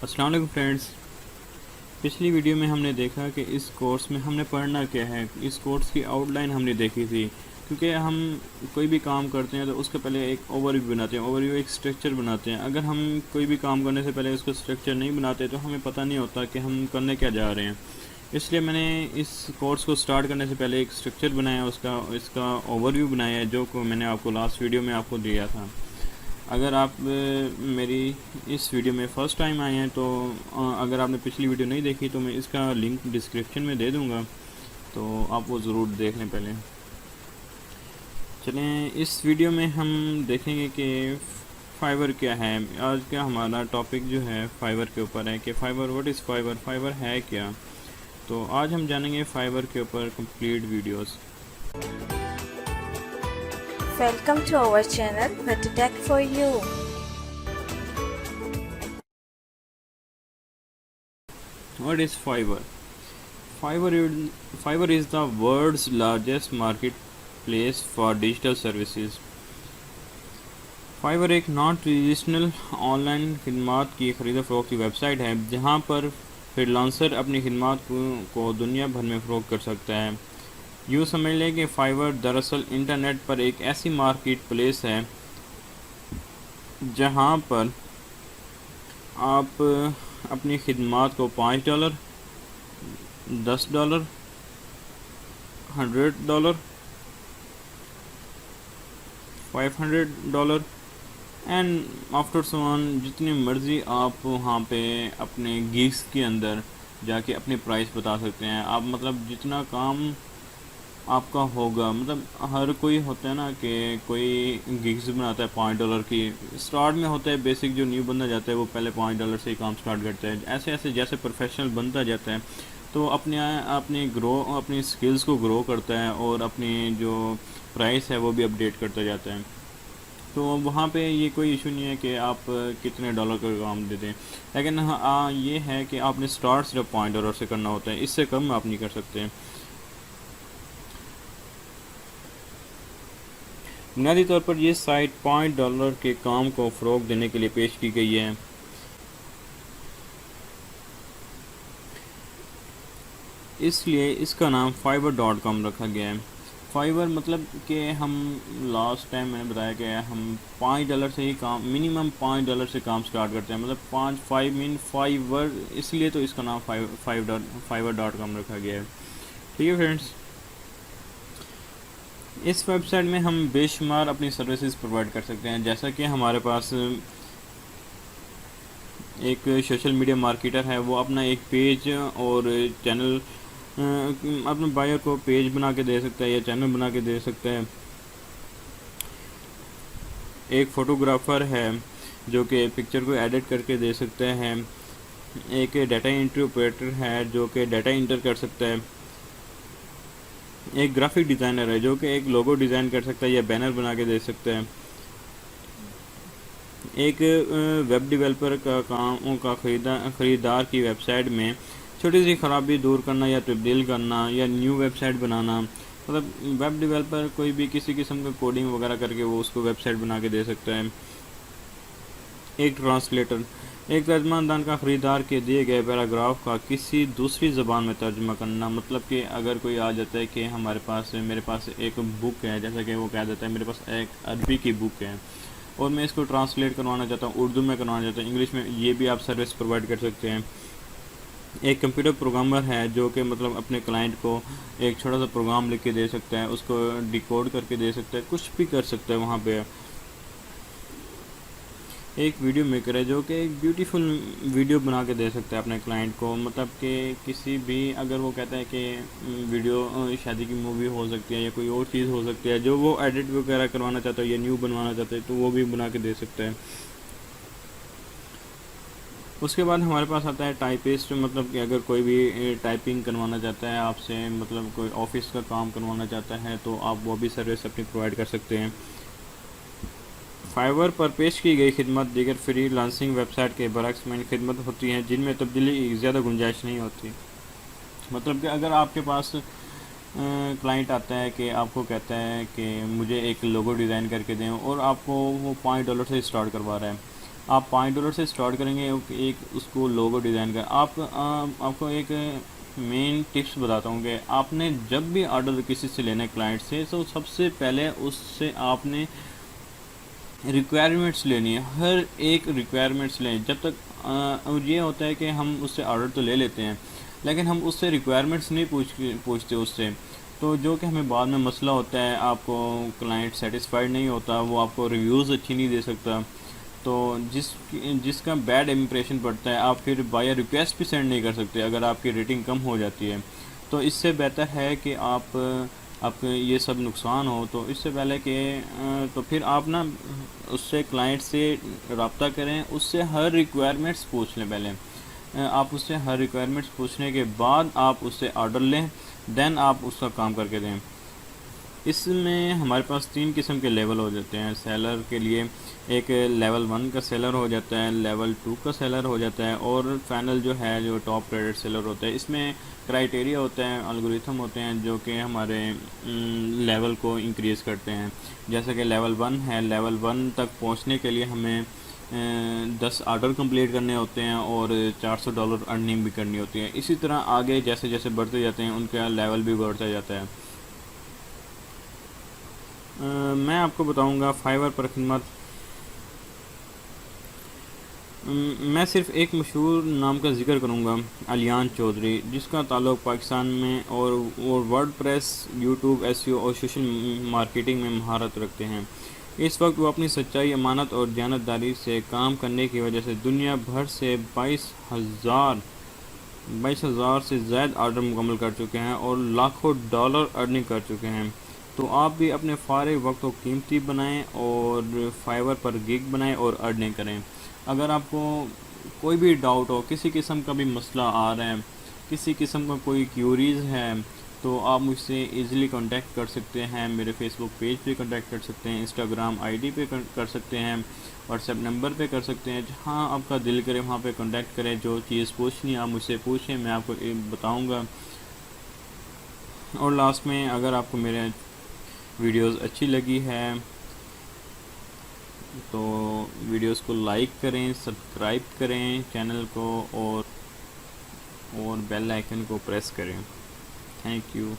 السلام علیکم فرینڈس، پچھلی ویڈیو میں ہم نے دیکھا کہ اس کورس میں ہم نے پڑھنا کیا ہے۔ اس کورس کی آؤٹ لائن ہم نے دیکھی تھی، کیونکہ ہم کوئی بھی کام کرتے ہیں تو اس کے پہلے ایک اوور ویو بناتے ہیں، اوور ویو ایک سٹرکچر بناتے ہیں۔ اگر ہم کوئی بھی کام کرنے سے پہلے اس کو سٹرکچر نہیں بناتے تو ہمیں پتہ نہیں ہوتا کہ ہم کرنے کیا جا رہے ہیں۔ اس لیے میں نے اس کورس کو سٹارٹ کرنے سے پہلے ایک سٹرکچر بنایا، اس کا اوور ویو بنایا ہے، جو میں نے آپ کو لاسٹ ویڈیو میں آپ کو دیا تھا۔ اگر آپ میری اس ویڈیو میں فرسٹ ٹائم آئے ہیں تو اگر آپ نے پچھلی ویڈیو نہیں دیکھی تو میں اس کا لنک ڈسکرپشن میں دے دوں گا، تو آپ وہ ضرور دیکھ لیں پہلے۔ چلیں، اس ویڈیو میں ہم دیکھیں گے کہ فائبر کیا ہے۔ آج کا ہمارا ٹاپک جو ہے فائبر کے اوپر ہے کہ fibre, what is fibre, fibre ہے کیا۔ تو آج ہم جانیں گے فائبر کے اوپر complete videos. Welcome to our channel Better Tech for You. What is Fiverr? Fiverr is the world's largest marketplace for digital services. Fiverr ایک نان ٹریڈیشنل آن لائن خدمات کی خرید و فروخت کی ویب سائٹ ہے جہاں پر فری لانسر اپنی خدمات کو دنیا بھر میں فروخت کر سکتا ہے۔ یوں سمجھ لیں کہ فائبر دراصل انٹرنیٹ پر ایک ایسی مارکیٹ پلیس ہے جہاں پر آپ اپنی خدمات کو $5، $10، $100، $500 اینڈ آفٹر سو آن، جتنی مرضی آپ وہاں پہ اپنے گیگز کے اندر جا کے اپنی پرائس بتا سکتے ہیں۔ آپ مطلب جتنا کام آپ کا ہوگا، مطلب ہر کوئی ہوتا ہے نا کہ کوئی گگز بناتا ہے $5 کی، سٹارٹ میں ہوتا ہے بیسک، جو نیو بندہ جاتا ہے وہ پہلے $5 سے ہی کام سٹارٹ کرتا ہے۔ ایسے ایسے جیسے پروفیشنل بنتا جاتا ہے تو اپنی سکلز کو گرو کرتا ہے اور اپنی جو پرائس ہے وہ بھی اپڈیٹ کرتا جاتا ہے۔ تو وہاں پہ یہ کوئی ایشو نہیں ہے کہ آپ کتنے ڈالر کا کام دے دیں، لیکن یہ ہے کہ آپ نے سٹارٹ صرف $5 سے کرنا ہوتا ہے، اس سے کم آپ نہیں کر سکتے۔ بنیادی طور پر یہ سائٹ $5 کے کام کو فروغ دینے کے لیے پیش کی گئی ہے۔ اس لیے اس کا نام fiverr.com رکھا گیا ہے۔ فائبر مطلب کہ ہم لاسٹ ٹائم میں نے بتایا کہ ہم $5 سے ہی کام، منیمم $5 سے کام سٹارٹ کرتے ہیں، مطلب 5 مین فائبر، اس لیے تو اس کا نام fiverr.com رکھا گیا ہے۔ ٹھیک ہے فرینڈس، اس ویب سائٹ میں ہم بے شمار اپنی سروسز پرووائڈ کر سکتے ہیں، جیسا کہ ہمارے پاس ایک سوشل میڈیا مارکیٹر ہے، وہ اپنا ایک پیج اور چینل، اپنے بائر کو پیج بنا کے دے سکتا ہے یا چینل بنا کے دے سکتا ہے۔ ایک فوٹوگرافر ہے جو کہ پکچر کو ایڈٹ کر کے دے سکتا ہے۔ ایک ڈیٹا انٹری آپریٹر ہے جو کہ ڈیٹا انٹر کر سکتا ہے۔ ایک گرافک ڈیزائنر ہے جو کہ ایک لوگو ڈیزائن کر سکتا ہے یا بینر بنا کے دے سکتا ہے۔ ایک ویب ڈیولپر کا کام کا خریدار کی ویب سائٹ میں چھوٹی سی خرابی دور کرنا یا تبدیل کرنا یا نیو ویب سائٹ بنانا، مطلب ویب ڈیولپر کوئی بھی کسی قسم کا کوڈنگ وغیرہ کر کے وہ اس کو ویب سائٹ بنا کے دے سکتا ہے۔ ایک ٹرانسلیٹر، ایک ترجمہ دان کا خریدار کے دیے گئے پیراگراف کا کسی دوسری زبان میں ترجمہ کرنا، مطلب کہ اگر کوئی آ جاتا ہے کہ میرے پاس ایک بک ہے، جیسا کہ وہ کہہ دیتا ہے میرے پاس ایک عربی کی بک ہے اور میں اس کو ٹرانسلیٹ کروانا چاہتا ہوں، اردو میں کروانا چاہتا ہوں، انگلش میں، یہ بھی آپ سروس پرووائڈ کر سکتے ہیں۔ ایک کمپیوٹر پروگرامر ہے جو کہ مطلب اپنے کلائنٹ کو ایک چھوٹا سا پروگرام لکھ کے دے سکتا ہے، اس کو ڈیکوڈ کر کے دے سکتا ہے، کچھ بھی کر سکتا ہے وہاں پہ۔ ایک ویڈیو میکر ہے جو کہ ایک بیوٹیفل ویڈیو بنا کے دے سکتا ہے اپنے کلائنٹ کو، مطلب کہ کسی بھی، اگر وہ کہتا ہے کہ ویڈیو شادی کی مووی ہو سکتی ہے یا کوئی اور چیز ہو سکتی ہے جو وہ ایڈٹ وغیرہ کروانا چاہتا ہے یا نیو بنوانا چاہتا ہے تو وہ بھی بنا کے دے سکتا ہے۔ اس کے بعد ہمارے پاس آتا ہے ٹائپسٹ، مطلب کہ اگر کوئی بھی ٹائپنگ کروانا چاہتا ہے آپ سے، مطلب کوئی آفس کا کام کروانا چاہتا ہے تو آپ وہ بھی سروس اپنی پرووائڈ کر سکتے ہیں۔ فائبر پر پیش کی گئی خدمت دیگر فری لانسنگ ویب سائٹ کے برعکس میں خدمت ہوتی ہیں جن میں تبدیلی کی زیادہ گنجائش نہیں ہوتی۔ مطلب کہ اگر آپ کے پاس کلائنٹ آتا ہے کہ آپ کو کہتا ہے کہ مجھے ایک لوگو ڈیزائن کر کے دیں اور آپ کو وہ $5 سے اسٹارٹ کروا رہا ہے، آپ $5 سے سٹارٹ کریں گے ایک اس کو لوگو ڈیزائن کا. آپ کو ایک مین ٹپس بتاتا ہوں کہ آپ نے جب بھی آرڈر کسی سے لینا ہے کلائنٹ سے، تو سب سے پہلے اس سے آپ نے ریکوائرمنٹس لینی ہے. ہر ایک ریکوائرمنٹس لیں. جب تک یہ ہوتا ہے کہ ہم اس سے آرڈر تو لے لیتے ہیں، لیکن ہم اس سے ریکوائرمنٹس نہیں پوچھتے اس سے، تو جو کہ ہمیں بعد میں مسئلہ ہوتا ہے. آپ کو کلائنٹ سیٹسفائیڈ نہیں ہوتا، وہ آپ کو ریویوز اچھی نہیں دے سکتا، تو جس کا بیڈ امپریشن پڑتا ہے. آپ پھر بائی ریکویسٹ بھی سینڈ نہیں کر سکتے اگر آپ کی ریٹنگ کم ہو جاتی ہے. تو اس سے بہتر ہے کہ آپ یہ سب نقصان ہو، تو اس سے پہلے کہ تو پھر آپ نا اس سے کلائنٹ سے رابطہ کریں، اس سے ہر ریکوائرمنٹس پوچھ لیں. پہلے آپ اس سے ہر ریکوائرمنٹس پوچھنے کے بعد آپ اس سے آرڈر لیں، دین آپ اس کا کام کر کے دیں. اس میں ہمارے پاس 3 قسم کے لیول ہو جاتے ہیں سیلر کے لیے. ایک لیول 1 کا سیلر ہو جاتا ہے، لیول 2 کا سیلر ہو جاتا ہے، اور فائنل جو ہے جو ٹاپ ریٹڈ سیلر ہوتا ہے. اس میں کرائیٹیریا ہوتا ہے، الگوریتھم ہوتے ہیں جو کہ ہمارے لیول کو انکریز کرتے ہیں. جیسے کہ لیول 1 ہے، لیول 1 تک پہنچنے کے لیے ہمیں 10 آرڈر کمپلیٹ کرنے ہوتے ہیں اور $400 ارننگ بھی کرنی ہوتی ہے. اسی طرح آگے جیسے جیسے بڑھتے جاتے ہیں ان کا لیول بھی بڑھتا جاتا ہے. میں آپ کو بتاؤں گا فائور پر خدمت. میں صرف ایک مشہور نام کا ذکر کروں گا، علیان چودھری، جس کا تعلق پاکستان میں اور ورڈ پریس، یوٹیوب، SEO اور سوشل مارکیٹنگ میں مہارت رکھتے ہیں. اس وقت وہ اپنی سچائی، امانت اور دیانتداری سے کام کرنے کی وجہ سے دنیا بھر سے 22,000 سے زائد آرڈر مکمل کر چکے ہیں اور لاکھوں ڈالر ارننگ کر چکے ہیں. تو آپ بھی اپنے فارغ وقت کو قیمتی بنائیں اور فائور پر گگ بنائیں اور ارننگ کریں. اگر آپ کو کوئی بھی ڈاؤٹ ہو، کسی قسم کا بھی مسئلہ آ رہا ہے، کسی قسم کا کوئی کیوریز ہے، تو آپ مجھ سے ایزیلی کانٹیکٹ کر سکتے ہیں. میرے فیس بک پیج پہ کانٹیکٹ کر سکتے ہیں، انسٹاگرام ID پہ کر سکتے ہیں، واٹس ایپ نمبر پہ کر سکتے ہیں. جہاں آپ کا دل کرے وہاں پہ کانٹیکٹ کریں. جو چیز پوچھنی ہے آپ مجھ سے پوچھیں، میں آپ کو بتاؤں گا. اور لاسٹ میں، اگر آپ کو میرے ویڈیوز اچھی لگی ہے تو ویڈیوز کو لائک کریں، سبسکرائب کریں چینل کو، اور بیل آئیکن کو پریس کریں. Thank you.